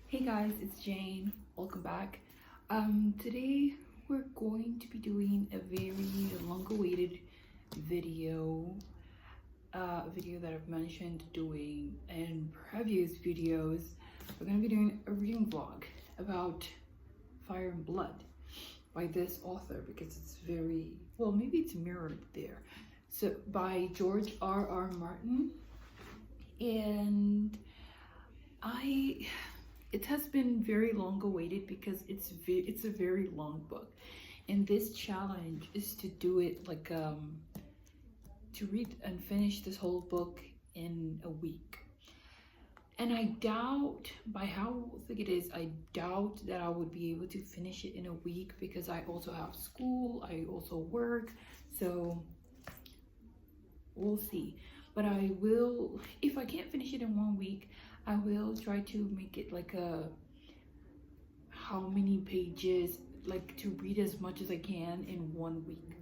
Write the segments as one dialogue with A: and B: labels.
A: Hey guys, it's Jane. Welcome back. Today we're going to be doing a very long-awaited video. A video that I've mentioned doing in previous videos. We're going to be doing a reading vlog about Fire and Blood by this author because it's very, well, maybe it's mirrored there. So by George R.R. Martin. And it has been very long awaited because it's a very long book, and this challenge is to do it like to read and finish this whole book in a week. And I doubt, by how thick it is, I doubt that I would be able to finish it in a week because I also have school, I also work, so we'll see. But I will, if I can't finish it in 1 week, I will try to make it like how many pages, like to read as much as I can in 1 week.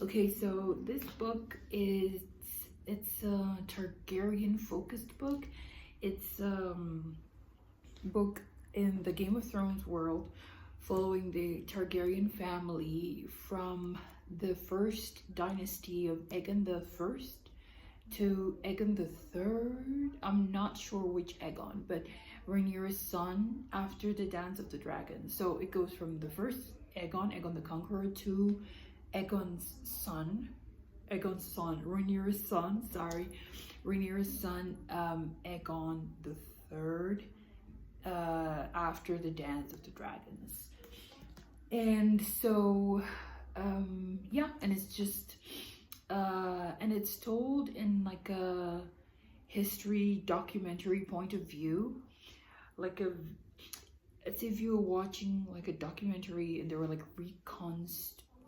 A: Okay, so this book it's a Targaryen focused book. It's book in the Game of Thrones world, following the Targaryen family from the first dynasty of Aegon the First to Aegon the Third. I'm not sure which Aegon, but Rhaenyra's son after the Dance of the Dragon. So it goes from the first Aegon, Aegon the Conqueror, to Rhaenyra's son, Aegon the Third, after the Dance of the Dragons. And so, yeah, and it's just, and it's told in like a history documentary point of view, like as if you were watching like a documentary and they were like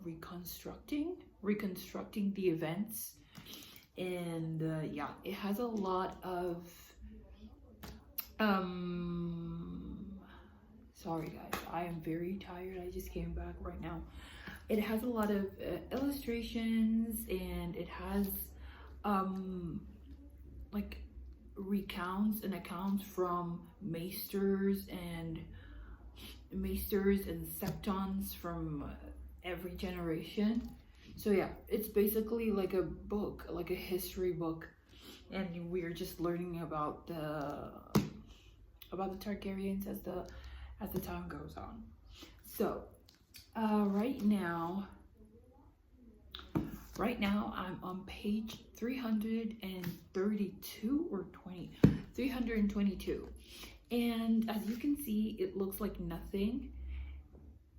A: reconstructing the events. And yeah, it has a lot of sorry guys, I am very tired. I just came back right now. It has a lot of illustrations, and it has like recounts and accounts from maesters and septons from every generation. So yeah, it's basically like a book, like a history book, and we're just learning about the Targaryens as the time goes on. So right now I'm on page 332 or 322, and as you can see, it looks like nothing.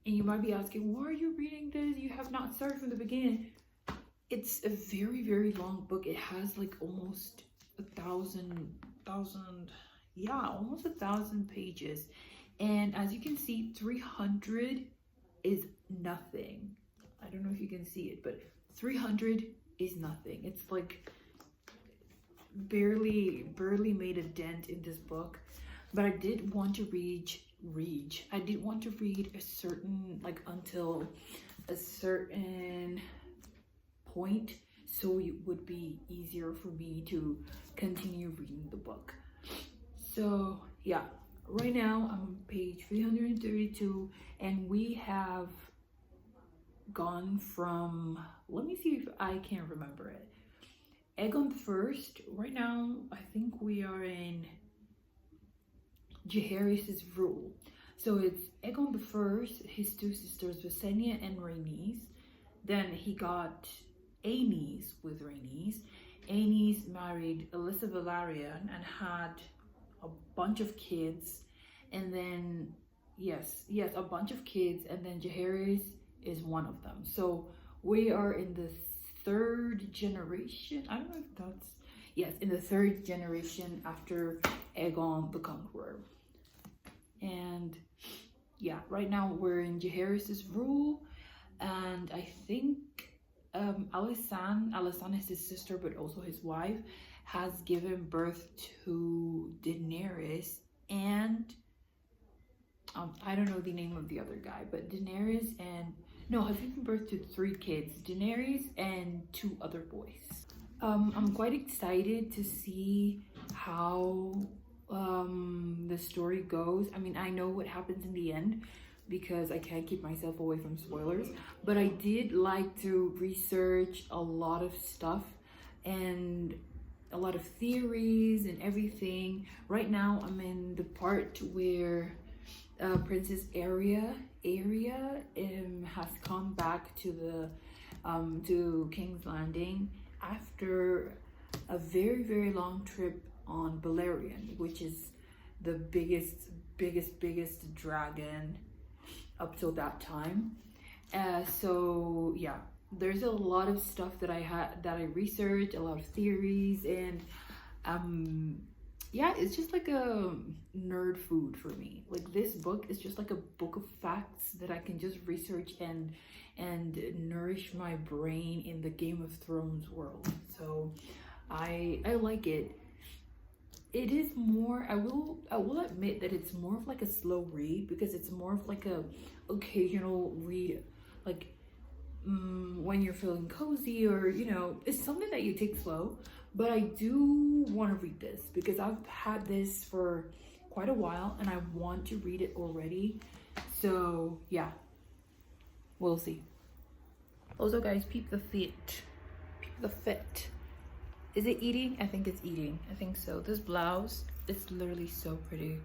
A: And you might be asking, why are you reading this? You have not started from the beginning. It's a very, very long book. It has like almost almost 1,000 pages. And as you can see, 300 is nothing. I don't know if you can see it, but 300 is nothing. It's like barely made a dent in this book. But I did want to read a certain, like until a certain point, so it would be easier for me to continue reading the book. So yeah, right now I'm on page 332, and we have gone from, let me see if I can remember it, Aegon First. Right now I think we are in Jaehaerys' rule. So it's Aegon the First, his two sisters Visenya and Rhaenys. Then he got Aenys with Rhaenys. Aenys married Alyssa Velaryon and had a bunch of kids. And then, yes, a bunch of kids. And then Jaehaerys is one of them. So we are in the third generation. I don't know if that's, yes, in the third generation after Aegon the Conqueror. And yeah, right now we're in Jaehaerys' rule, and I think Alysanne is his sister but also his wife, has given birth to Daenerys, and I don't know the name of the other guy, but Daenerys has given birth to 3 kids, Daenerys and 2 other boys. I'm quite excited to see how the story goes. I mean, I know what happens in the end because I can't keep myself away from spoilers, but I did like to research a lot of stuff and a lot of theories and everything. Right now I'm in the part where Princess Aria has come back to the to King's Landing after a very long trip on Balerion, which is the biggest dragon up till that time. So yeah, there's a lot of stuff that I researched, a lot of theories, and yeah, it's just like a nerd food for me. Like, this book is just like a book of facts that I can just research and nourish my brain in the Game of Thrones world. So I like it. It is more, I will admit that it's more of like a slow read, because it's more of like a occasional read, like when you're feeling cozy, or you know, it's something that you take slow. But I do want to read this because I've had this for quite a while and I want to read it already. So yeah, we'll see. Also guys, peep the fit. Peep the fit. Is it eating? I think it's eating. I think so. This blouse is literally so pretty.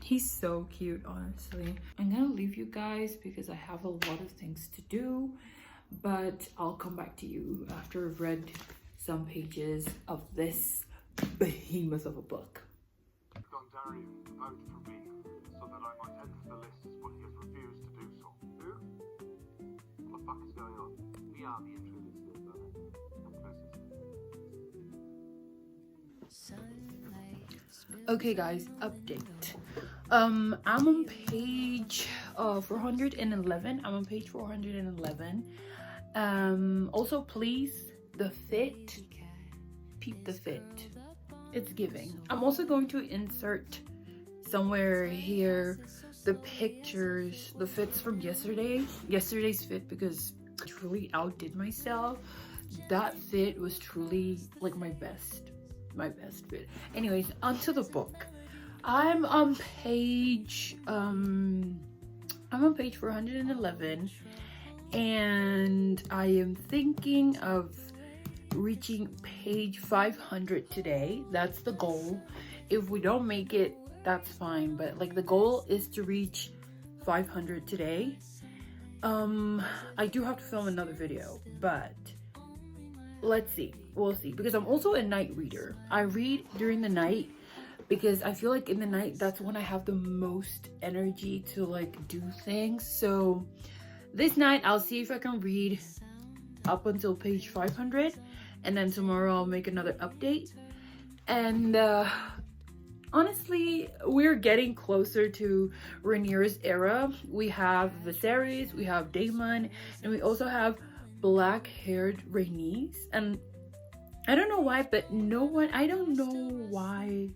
A: He's so cute, honestly. I'm gonna leave you guys because I have a lot of things to do, but I'll come back to you after I've read some pages of this behemoth of a book.
B: Darian vote for me so that I might enter the lists, but he has refused to do so. Who? What the fuck is going on? We are the intruders,
A: Okay guys, update. I'm on page 411. I'm on page 411. Also please, the fit, peep the fit. It's giving. I'm also going to insert somewhere here the pictures, the fits from yesterday's fit, because I truly outdid myself. That fit was truly like my best fit. Anyways, onto the book. I'm on page 411, and I am thinking of reaching page 500 today. That's the goal. If we don't make it, that's fine, but like, the goal is to reach 500 today. I do have to film another video, but let's see, we'll see, because I'm also a night reader. I read during the night because I feel like in the night, that's when I have the most energy to like do things. So this night I'll see if I can read up until page 500, and then tomorrow I'll make another update. And honestly, we're getting closer to Rhaenyra's era. We have Viserys, we have Daemon, and we also have black-haired Rhaenys. And I don't know why, but I don't know why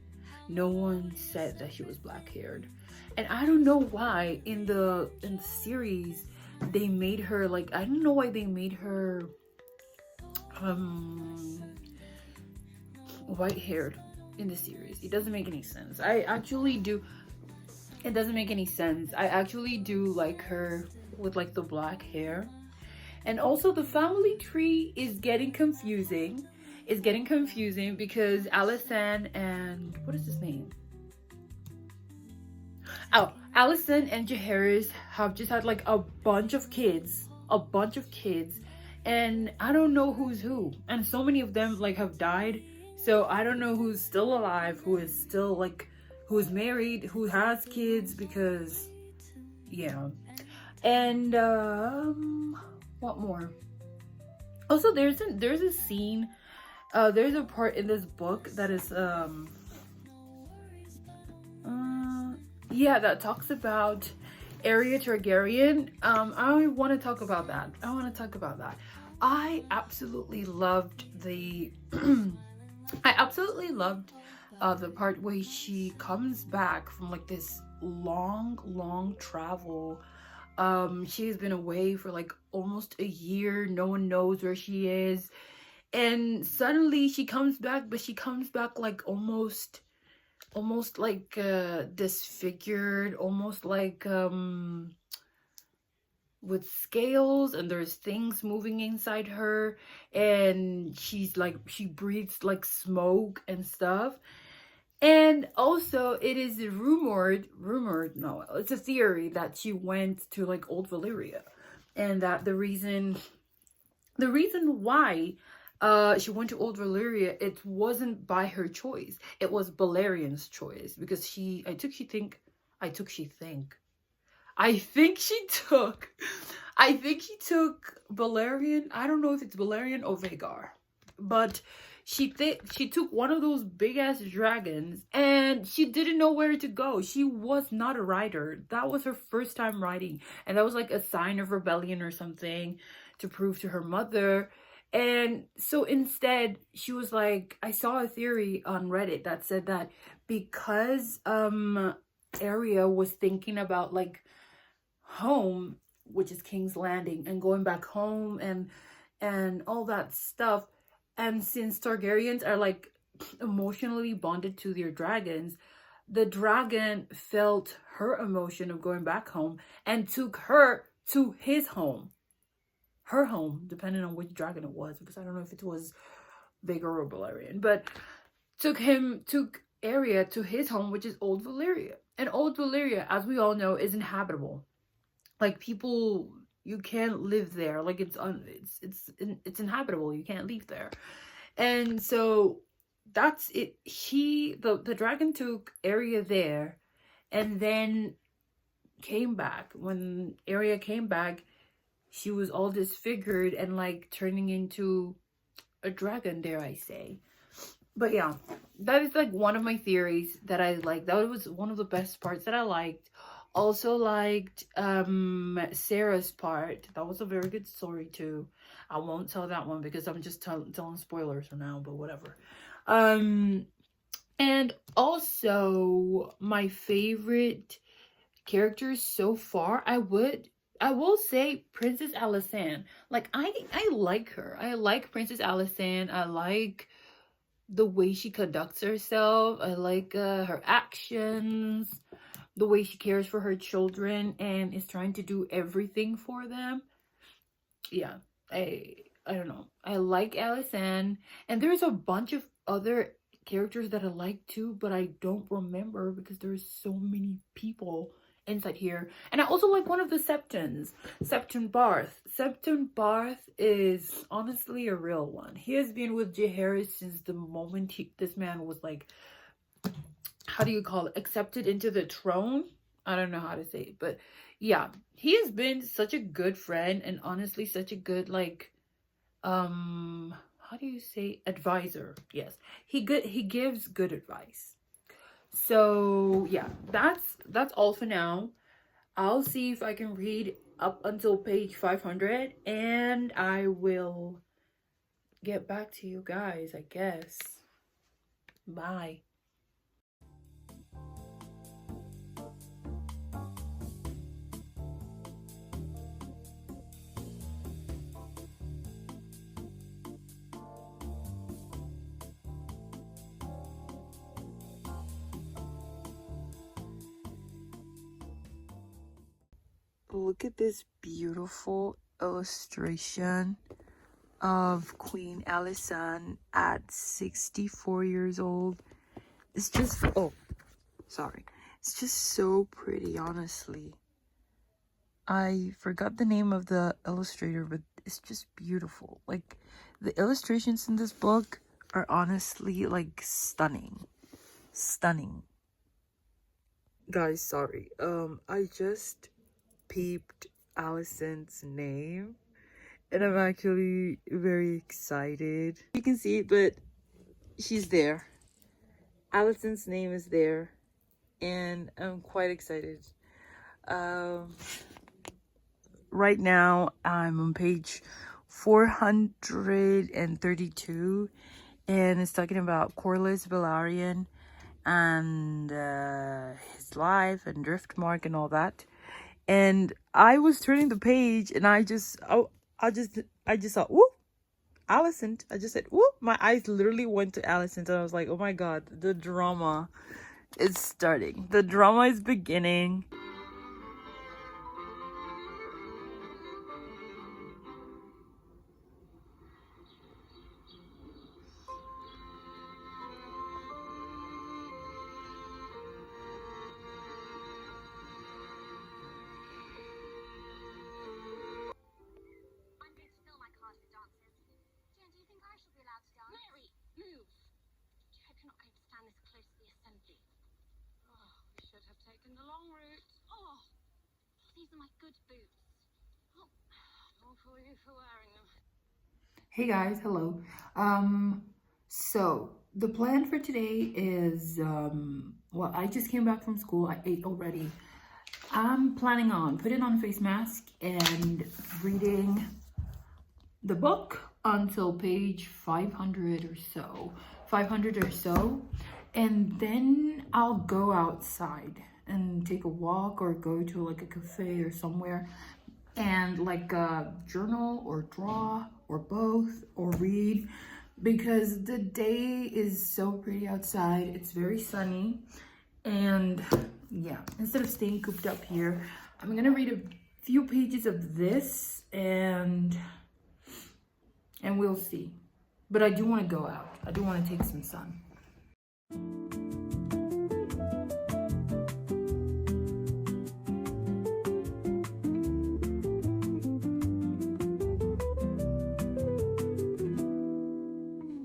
A: no one said that she was black-haired. And I don't know why in the series they made her like, I don't know why they made her white-haired in the series. It doesn't make any sense. It doesn't make any sense. I actually do like her with like the black hair. And also the family tree is getting confusing. It's getting confusing because Alicent and, what is his name? Oh, Alicent and Jaehaerys have just had like a bunch of kids. And I don't know who's who. And so many of them like have died. So I don't know who's still alive, who is still like, who's married, who has kids, because yeah. And what more? Also, there's a scene, there's a part in this book that is yeah, that talks about Arya Targaryen. I want to talk about that. I absolutely loved the the part where she comes back from like this long travel. She's been away for like almost a year. No one knows where she is, and suddenly she comes back, but she comes back like almost almost like disfigured, almost like with scales, and there's things moving inside her, and she's like, she breathes like smoke and stuff. And also it is rumored, no, it's a theory that she went to like Old Valyria, and that the reason why she went to Old Valyria, it wasn't by her choice, it was Balerian's choice, because I think she took Balerian. I don't know if it's Balerian or Vagar, but she took one of those big ass dragons, and she didn't know where to go. She was not a rider. That was her first time riding, and that was like a sign of rebellion or something, to prove to her mother. And so instead, she was like, I saw a theory on Reddit that said that because Arya was thinking about like home, which is King's Landing, and going back home and all that stuff, and since Targaryens are like emotionally bonded to their dragons, the dragon felt her emotion of going back home and took her to his home, her home, depending on which dragon it was, because I don't know if it was Vagar or Balerian, but took Arya to his home, which is Old Valyria. And Old Valyria, as we all know, is inhabitable. Like, people, you can't live there. Like, it's inhabitable. You can't leave there. And so that's it. The dragon took Arya there, and then came back. When Arya came back, she was all disfigured and like turning into a dragon, dare I say. But yeah, that is like one of my theories that I like. That was one of the best parts that I liked. Also liked Sarah's part. That was a very good story too. I won't tell that one because I'm just telling spoilers for now, but whatever. And also my favorite characters so far, I will say Princess Alysanne. Like, I like her. I like Princess Alysanne. I like the way she conducts herself. I like her actions, the way she cares for her children and is trying to do everything for them. Yeah, I don't know. I like Alysanne, and there's a bunch of other characters that I like too, but I don't remember because there's so many people inside here. And I also like one of the Septons, Septon Barth. Septon Barth is honestly a real one. He has been with Jaehaerys since the moment this man was like, how do you call it, accepted into the throne? I don't know how to say it, but yeah, he has been such a good friend, and honestly such a good, like, how do you say, advisor? Yes, he gives good advice. So yeah, that's all for now. I'll see if I can read up until page 500, and I will get back to you guys, I guess. Bye. Look at this beautiful illustration of Queen Alysanne at 64 years old. It's just, oh, sorry. It's just so pretty, honestly. I forgot the name of the illustrator, but it's just beautiful. Like, the illustrations in this book are honestly, like, stunning. Stunning. Guys, sorry. I just peeped Alysanne's name, and I'm actually very excited. You can see it, but she's there. Alysanne's name is there, and I'm quite excited. Right now I'm on page 432, and it's talking about Corlys Velaryon and his life and Driftmark and all that. And I was turning the page, and I just saw, whoop, Alicent. I just said, whoop. My eyes literally went to Alicent, and I was like, oh my god, the drama is starting. The drama is beginning. Hey guys, hello. So the plan for today is, well, I just came back from school. I ate already. I'm planning on putting on a face mask and reading the book until page 500 or so. 500 or so. And then I'll go outside and take a walk or go to like a cafe or somewhere and like journal or draw or both or read, because the day is so pretty outside. It's very sunny, and yeah, instead of staying cooped up here, I'm gonna read a few pages of this and we'll see. But I do want to go out. I do want to take some sun.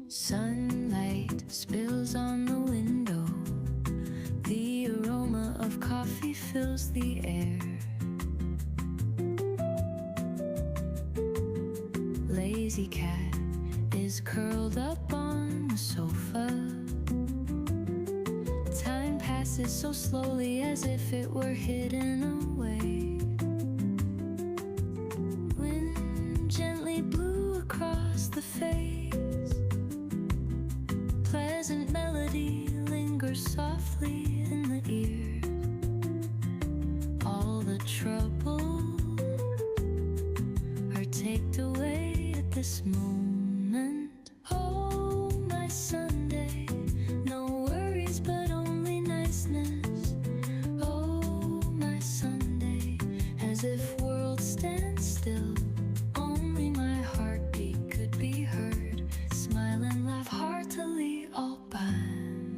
C: Sunlight spills on the window. The aroma of coffee fills the air. Lazy cat is curled up on the sofa. Time passes so slowly as if it were hidden away. Wind gently blew across the face. Pleasant melody lingers softly in the ear. All the trouble are taken away at this moment. Oh, my Sunday, no worries but only niceness. Oh, my Sunday, as if world stands still. Only my heartbeat could be heard. Smile and laugh heartily all by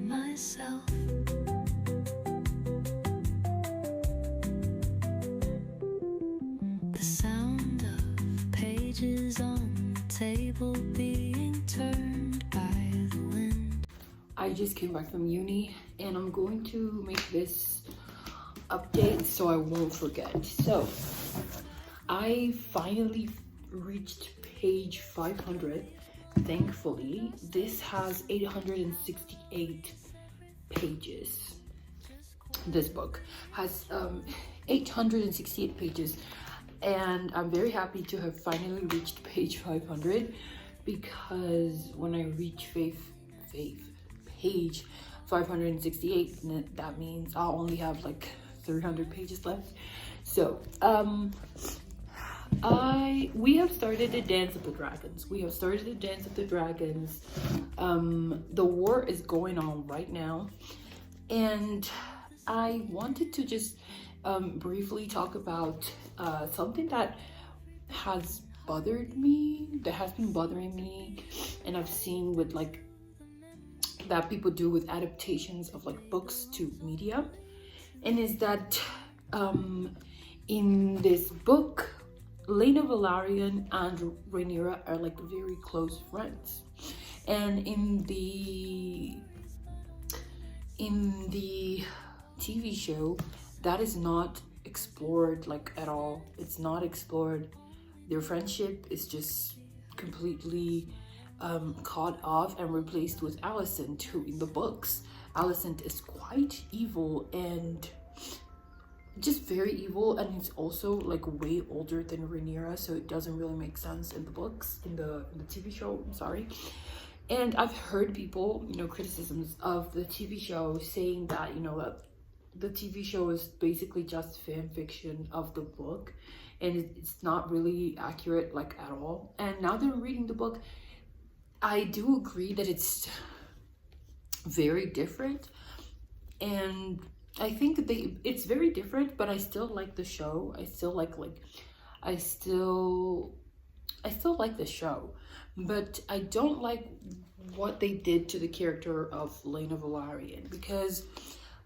C: myself. The sound of pages on the table being turned by the wind.
A: I just came back from uni and I'm going to make this update so I won't forget. So I finally reached page 500. Thankfully, this has 868 pages. This book has 868 pages, and I'm very happy to have finally reached page 500, because when I reach page 568, that means I'll only have like 300 pages left. So we have started the Dance of the Dragons. The war is going on right now, and I wanted to just briefly talk about something that has been bothering me, and I've seen with like that people do with adaptations of like books to media, and is that in this book, Lena Valerian and Rhaenyra are like very close friends, and in the TV show, that is not explored like at all. It's not explored. Their friendship is just completely cut off and replaced with Alicent, who in the books, Alicent is quite evil and just very evil, and he's also like way older than Rhaenyra, so it doesn't really make sense in the books. In the TV show, I'm sorry. And I've heard people, criticisms of the TV show saying that, that the TV show is basically just fan fiction of the book, and it's not really accurate like at all. And now that I'm reading the book, I do agree that it's very different. and I think it's very different, but I still like the show. I still like the show, but I don't like what they did to the character of Lena Valarian, because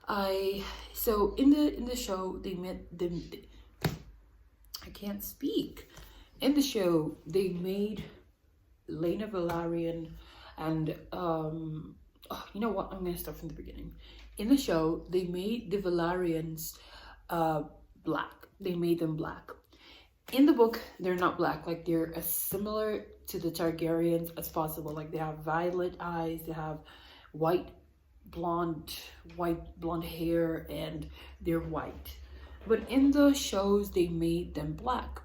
A: in the show they met them. I can't speak. In the show they made Lena Valarian and you know what? I'm gonna start from the beginning. In the show, they made the Valarians black. They made them black. In the book, they're not black. Like, they're as similar to the Targaryens as possible. Like, they have violet eyes, they have white blonde hair, and they're white. But in the shows, they made them black.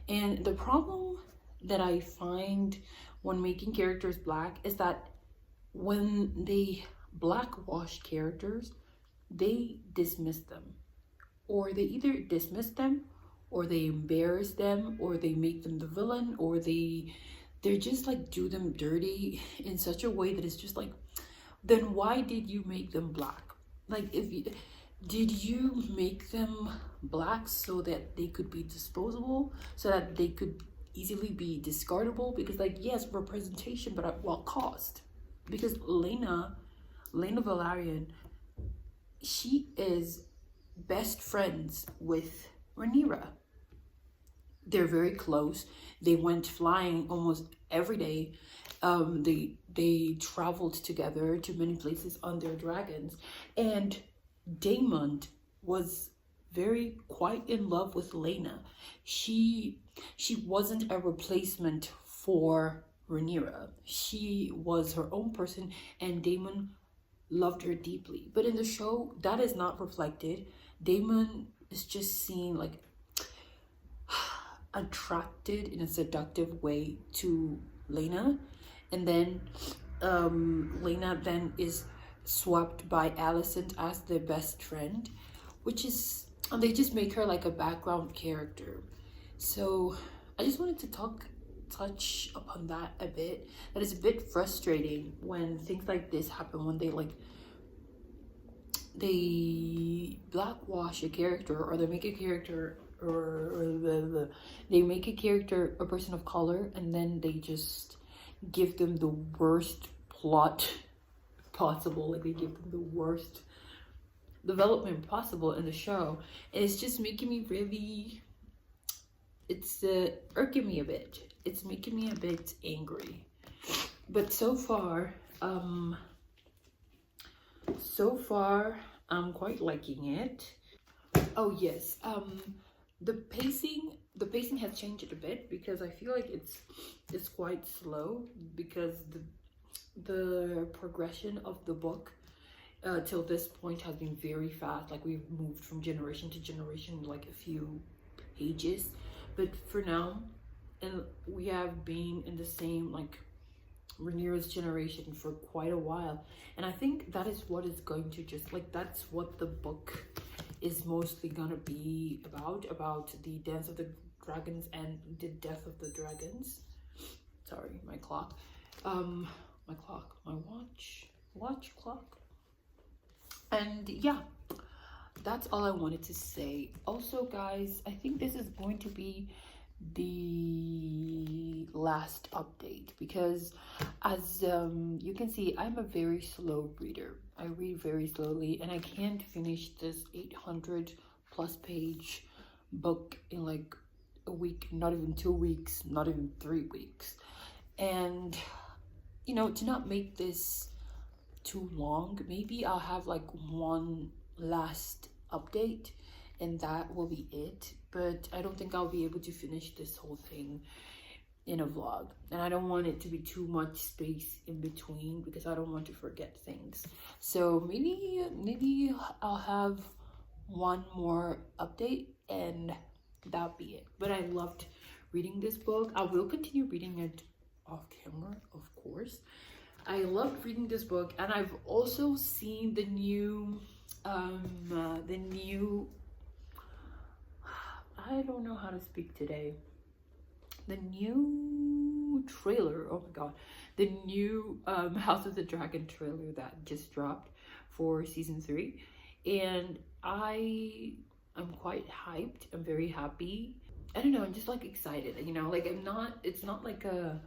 A: And the problem that I find when making characters black is that when they blackwash characters, they dismiss them, or they either dismiss them, or they embarrass them, or they make them the villain, or they're just like do them dirty in such a way that it's just like, then why did you make them black? Like, did you make them black so that they could be disposable, so that they could easily be discardable? Because, like, yes, representation, but at what cost? Because Lena Valarian, she is best friends with Rhaenyra. They're very close. They went flying almost every day. They traveled together to many places on their dragons. And Daemon was quite in love with Lena. She wasn't a replacement for Rhaenyra. She was her own person, and Daemon loved her deeply. But in the show, that is not reflected. Daemon is just seen like attracted in a seductive way to Lena, and then Lena then is swapped by Alicent as their best friend, and they just make her like a background character. So I just wanted to touch upon that a bit. That is a bit frustrating when things like this happen, when they blackwash a character, or they make a character, or they make a character a person of color, and then they just give them the worst plot possible. Like, they give them the worst development possible in the show, and it's just making me really, it's irking me a bit. It's making me a bit angry. But so far I'm quite liking it. Oh yes, the pacing has changed a bit, because I feel like it's quite slow, because the progression of the book till this point has been very fast. Like, we've moved from generation to generation, like a few pages, but for now, and we have been in the same, like, Rhaenyra's generation for quite a while, and I think that is what is going to just, like, that's what the book is mostly gonna be about the dance of the dragons and the death of the dragons. Sorry, my clock, my watch clock. And yeah, that's all I wanted to say. Also, guys, I think this is going to be the last update, because as you can see, I'm a very slow reader. I read very slowly, and I can't finish this 800 plus page book in like a week, not even 2 weeks, not even 3 weeks. And you know, to not make this too long, maybe I'll have like one last update, and that will be it. But I don't think I'll be able to finish this whole thing in a vlog, and I don't want it to be too much space in between, because I don't want to forget things. So maybe I'll have one more update, and that'll be it. But I loved reading this book. I will continue reading it off camera, of course. I loved reading this book, and I've also seen the new I don't know how to speak today. The new trailer, oh my god, the new House of the Dragon trailer that just dropped for season 3, and I'm quite hyped. I'm very happy. I don't know, I'm just like excited, you know, like it's not like a,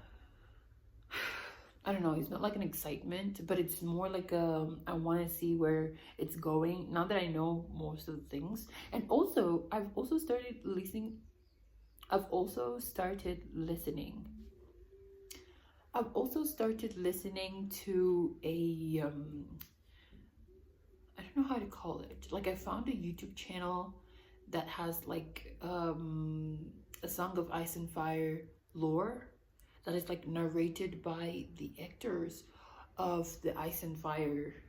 A: I don't know, it's not like an excitement, but it's more like I want to see where it's going now that I know most of the things. And also I've also started listening I've also started listening to a I don't know how to call it, like I found a YouTube channel that has like a Song of Ice and Fire lore that is like narrated by the actors of the Ice and Fire,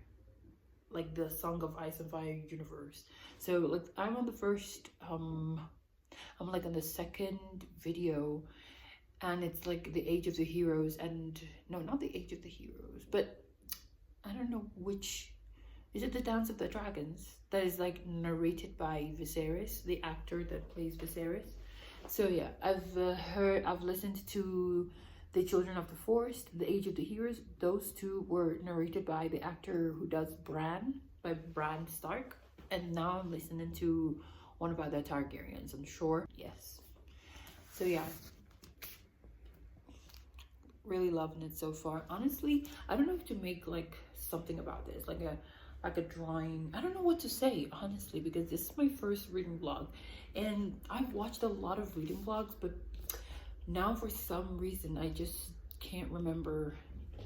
A: like the Song of Ice and Fire universe. So like I'm on the first I'm like on the second video, and it's like the Age of the Heroes, and no, not the Age of the Heroes, but I don't know which. Is it the Dance of the Dragons? That is like narrated by Viserys, the actor that plays Viserys. So yeah, I've listened to The Children of the Forest, The Age of the Heroes. Those two were narrated by the actor who does Bran, by Bran Stark. And now I'm listening to one about the Targaryens, I'm sure. Yes. So yeah, really loving it so far. Honestly, I don't know if to make like something about this, like a drawing. I don't know what to say, honestly, because this is my first reading vlog, and I've watched a lot of reading vlogs, but now for some reason I just can't remember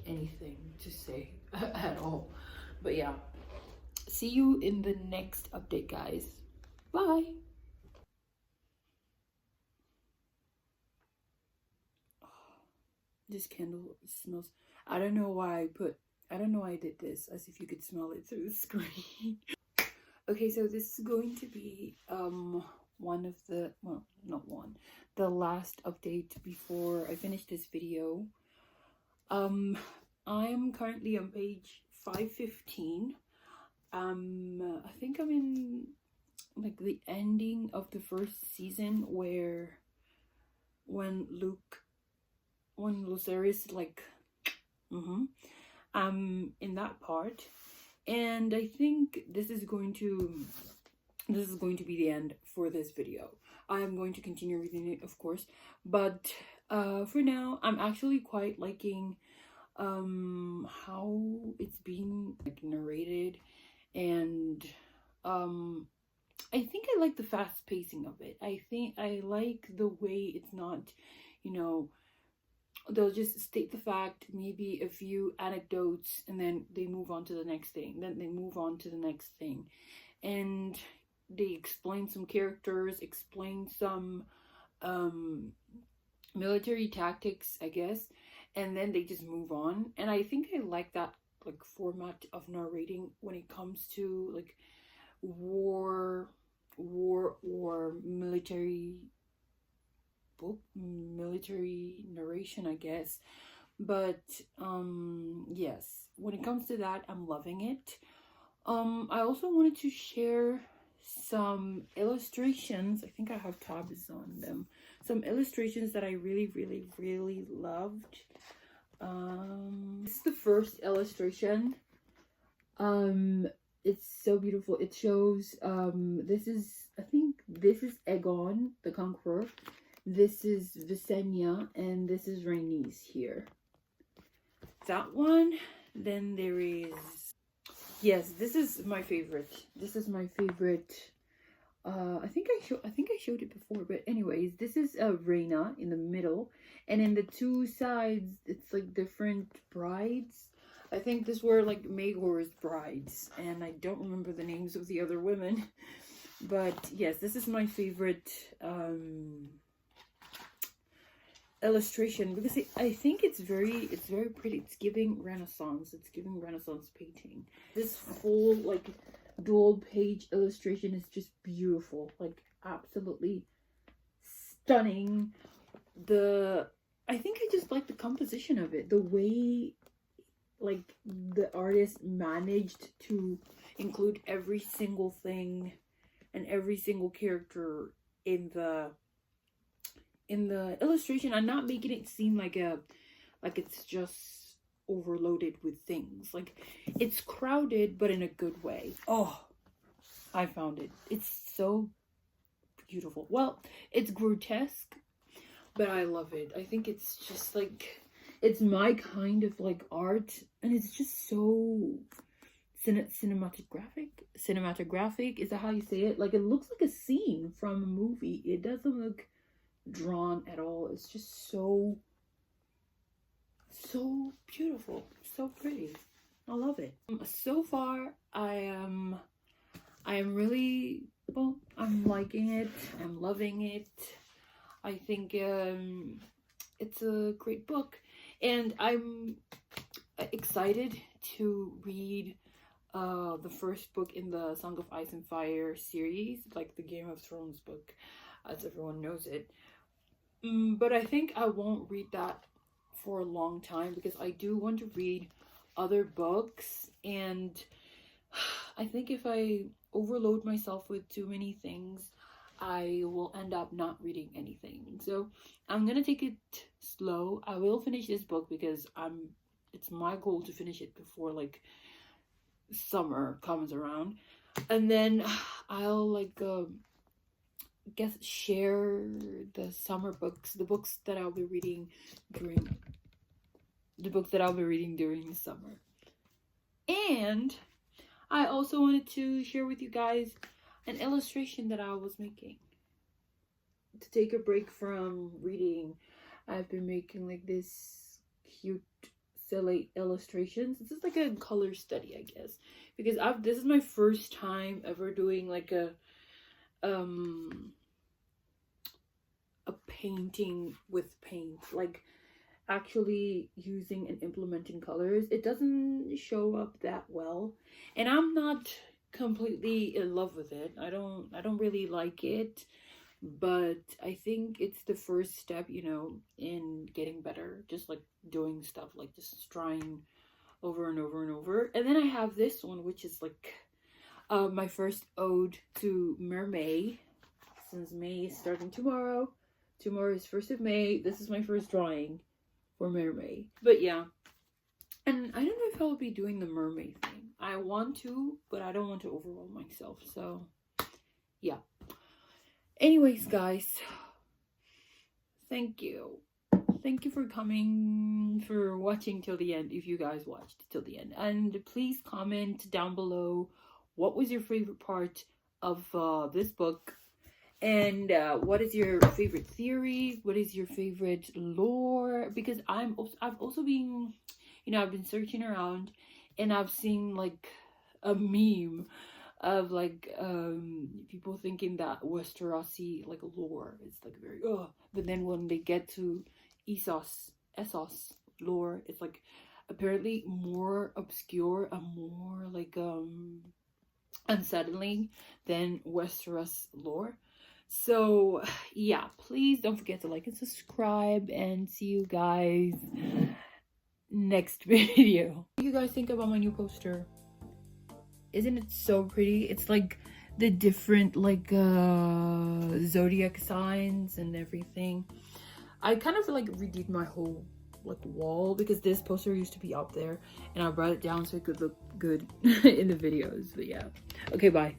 A: anything to say at all. But yeah, see you in the next update, guys. Bye. This candle smells, I don't know why I did this, as if you could smell it through the screen. Okay, so this is going to be one of the, well, not one, the last update before I finish this video. I'm currently on page 515. I think I'm in like the ending of the first season, where when Lucerys like in that part, and I think this is going to be the end for this video. I'm going to continue reading it, of course, but for now I'm actually quite liking how it's being like narrated, and I think I like the fast pacing of it. I think I like the way it's not, you know, they'll just state the fact, maybe a few anecdotes, and then they move on to the next thing, then they move on to the next thing, and they explain some characters, explain some military tactics, I guess, and then they just move on. And I think I like that like format of narrating when it comes to like war or military narration, I guess. But yes, when it comes to that, I'm loving it. I also wanted to share some illustrations. I think I have tabs on them. Some illustrations that I really loved. This is the first illustration. It's so beautiful. It shows I think this is Aegon the Conqueror, this is Visenya, and this is Rhaenys here. That one. Then there is, yes, this is my favorite. This is my favorite. I think I showed it before, but anyways, this is Rhaena in the middle, and in the two sides it's like different brides. I think these were like Maegor's brides, and I don't remember the names of the other women. But yes, this is my favorite illustration, because I think it's very pretty. It's giving Renaissance. It's giving Renaissance painting. This full like dual page illustration is just beautiful, like absolutely stunning. I think I just like the composition of it, the way like the artist managed to include every single thing and every single character in the illustration, and not making it seem like it's just overloaded with things. Like, it's crowded, but in a good way. Oh, I found it. It's so beautiful. Well, it's grotesque, but I love it. I think it's just like, it's my kind of like art, and it's just so cinematographic. Is that how you say it? Like, it looks like a scene from a movie. It doesn't look drawn at all. It's just so beautiful, so pretty. I love it. So far, I am really, well, I'm liking it. I'm loving it. I think it's a great book, and I'm excited to read the first book in the Song of Ice and Fire series, like the Game of Thrones book, as everyone knows it. But I think I won't read that for a long time, because I do want to read other books, and I think if I overload myself with too many things, I will end up not reading anything. So I'm gonna take it slow. I will finish this book because it's my goal to finish it before like summer comes around, and then I'll like guess share the summer books, the books that I'll be reading during the summer. And I also wanted to share with you guys an illustration that I was making to take a break from reading. I've been making like this cute, silly illustrations. This is like a color study, I guess, because this is my first time ever doing like a painting with paint, like actually using and implementing colors. It doesn't show up that well, and I'm not completely in love with it. I don't really like it, but I think it's the first step, you know, in getting better, just like doing stuff, like just trying over and over and over. And then I have this one, which is like my first ode to Mermaid, since May is starting tomorrow. Tomorrow is 1st of May. This is my first drawing for Mermaid. But yeah, and I don't know if I'll be doing the mermaid thing. I want to, but I don't want to overwhelm myself. So yeah. Anyways, guys, thank you for coming, for watching till the end, if you guys watched till the end. And please comment down below what was your favorite part of this book, and what is your favorite theory, what is your favorite lore, because I've also been, you know, I've been searching around, and I've seen like a meme of like people thinking that Westerosi like lore is like very but then when they get to Essos lore, it's like apparently more obscure and more like unsettling than Westeros lore. So yeah, please don't forget to like and subscribe, and see you guys next video. What do you guys think about my new poster? Isn't it so pretty? It's like the different like zodiac signs and everything. I kind of like redid my whole like wall, because this poster used to be up there, and I brought it down so it could look good in the videos. But yeah, okay, bye.